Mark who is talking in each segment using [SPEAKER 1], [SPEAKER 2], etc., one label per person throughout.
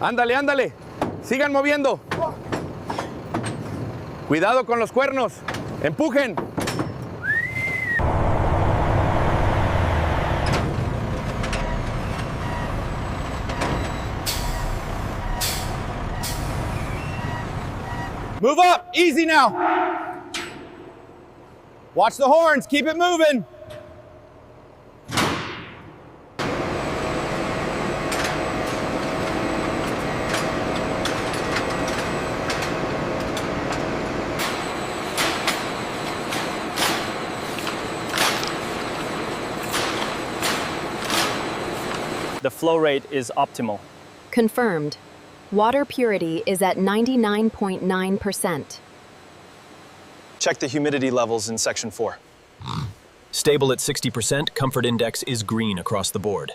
[SPEAKER 1] Ándale, ándale. Sigan moviendo. Cuidado con los cuernos. Empujen. Move up. Easy now. Watch the horns. Keep it moving.
[SPEAKER 2] The flow rate is optimal.
[SPEAKER 3] Confirmed. Water purity is at 99.9%.
[SPEAKER 4] Check the humidity levels in section 4.
[SPEAKER 5] Stable at 60%, comfort index is green across the board.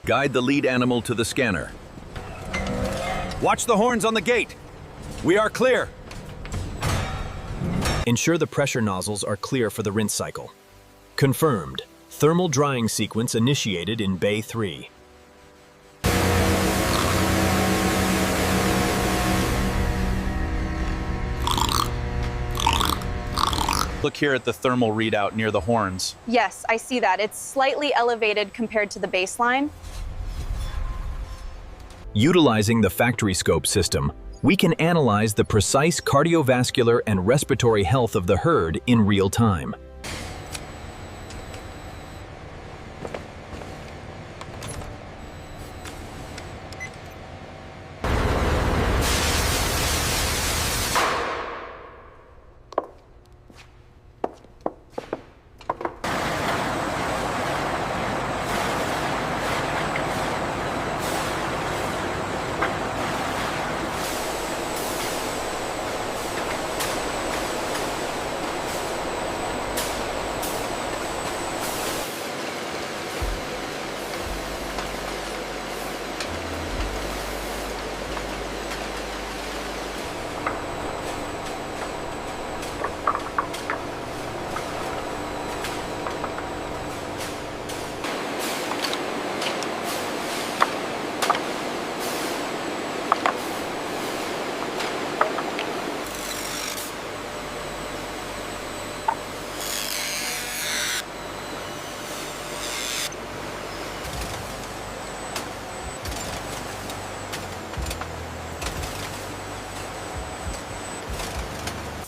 [SPEAKER 6] Guide the lead animal to the scanner. Watch the horns on the gate. We are clear.
[SPEAKER 5] Ensure the pressure nozzles are clear for the rinse cycle. Confirmed. Thermal drying sequence initiated in Bay 3.
[SPEAKER 4] Look here at the thermal readout near the horns.
[SPEAKER 7] Yes, I see that. It's slightly elevated compared to the baseline.
[SPEAKER 5] Utilizing the factory scope system, we can analyze the precise cardiovascular and respiratory health of the herd in real time.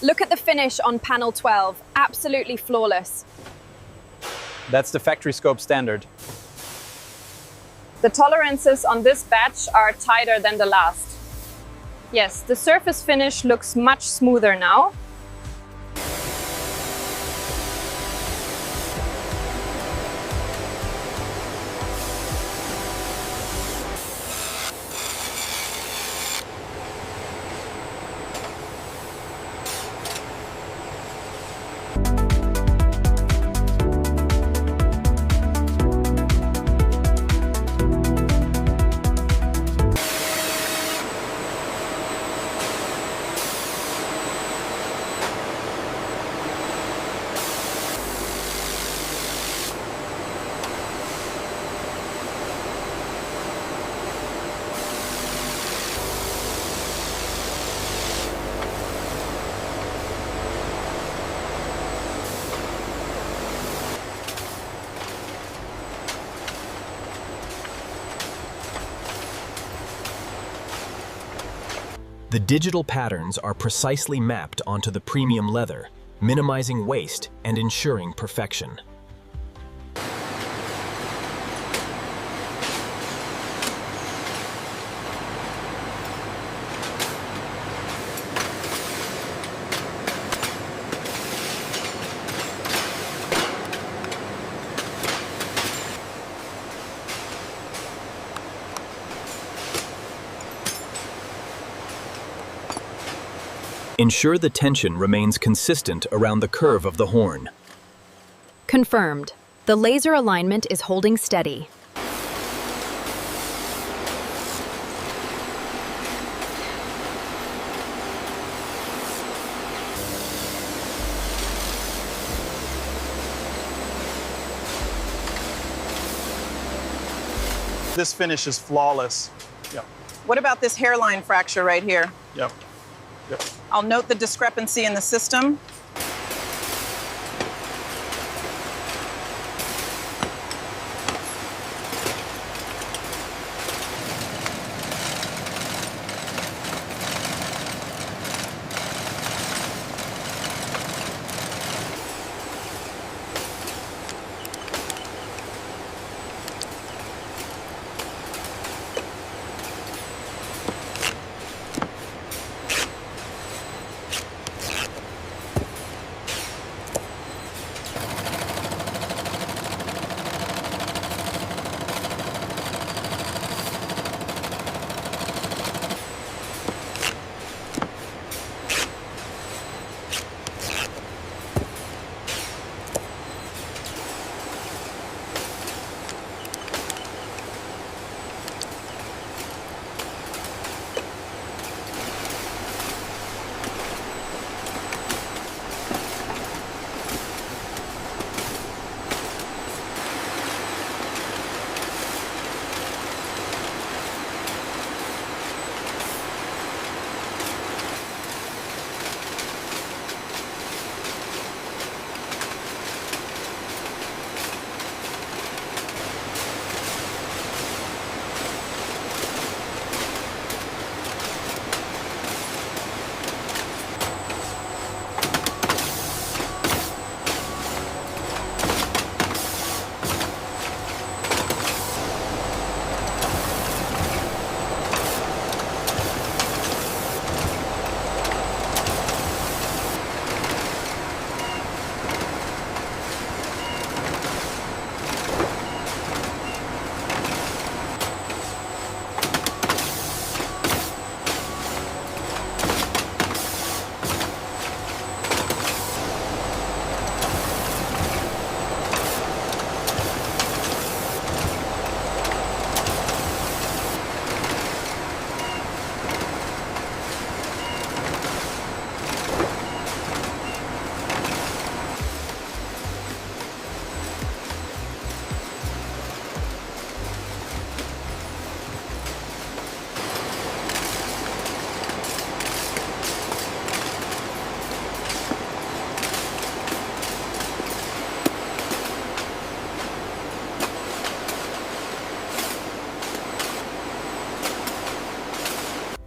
[SPEAKER 7] Look at the finish on panel 12. Absolutely flawless.
[SPEAKER 4] That's the factory scope standard.
[SPEAKER 7] The tolerances on this batch are tighter than the last. Yes, the surface finish looks much smoother now.
[SPEAKER 5] The digital patterns are precisely mapped onto the premium leather, minimizing waste and ensuring perfection. Ensure the tension remains consistent around the curve of the horn.
[SPEAKER 3] Confirmed. The laser alignment is holding steady.
[SPEAKER 4] This finish is flawless. Yep,
[SPEAKER 8] What about this hairline fracture right here?
[SPEAKER 4] yep, yep.
[SPEAKER 8] I'll note the discrepancy in the system.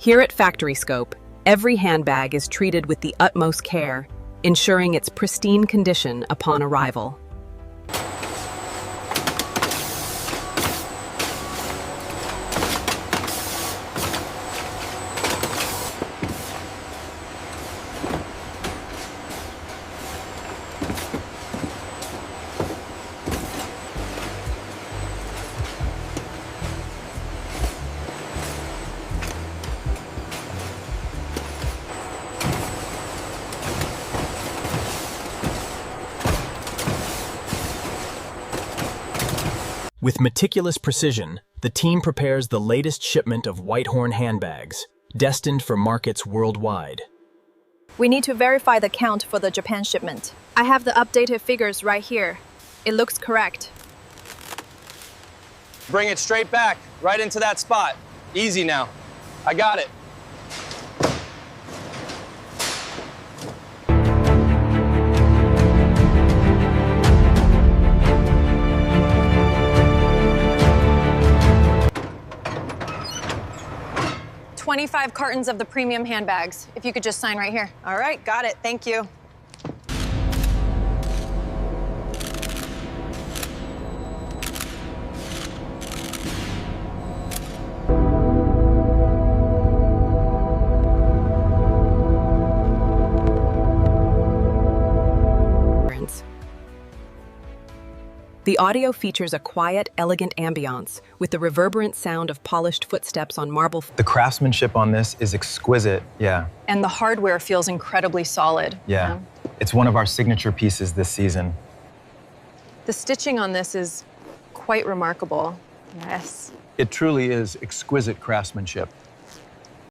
[SPEAKER 3] Here at Factory Scope, every handbag is treated with the utmost care, ensuring its pristine condition upon arrival.
[SPEAKER 5] With meticulous precision, the team prepares the latest shipment of White Horn handbags, destined for markets worldwide.
[SPEAKER 9] We need to verify the count for the Japan shipment. I have the updated figures right here. It looks correct.
[SPEAKER 4] Bring it straight back, right into that spot. Easy now. I got it.
[SPEAKER 7] $25 cartons of the premium handbags. If you could just sign right here.
[SPEAKER 8] All right, got it. Thank you.
[SPEAKER 3] The audio features a quiet, elegant ambiance with the reverberant sound of polished footsteps on marble.
[SPEAKER 4] The craftsmanship on this is exquisite, yeah.
[SPEAKER 7] And the hardware feels incredibly solid.
[SPEAKER 4] Yeah. It's one of our signature pieces this season.
[SPEAKER 7] The stitching on this is quite remarkable. Yes.
[SPEAKER 6] It truly is exquisite craftsmanship.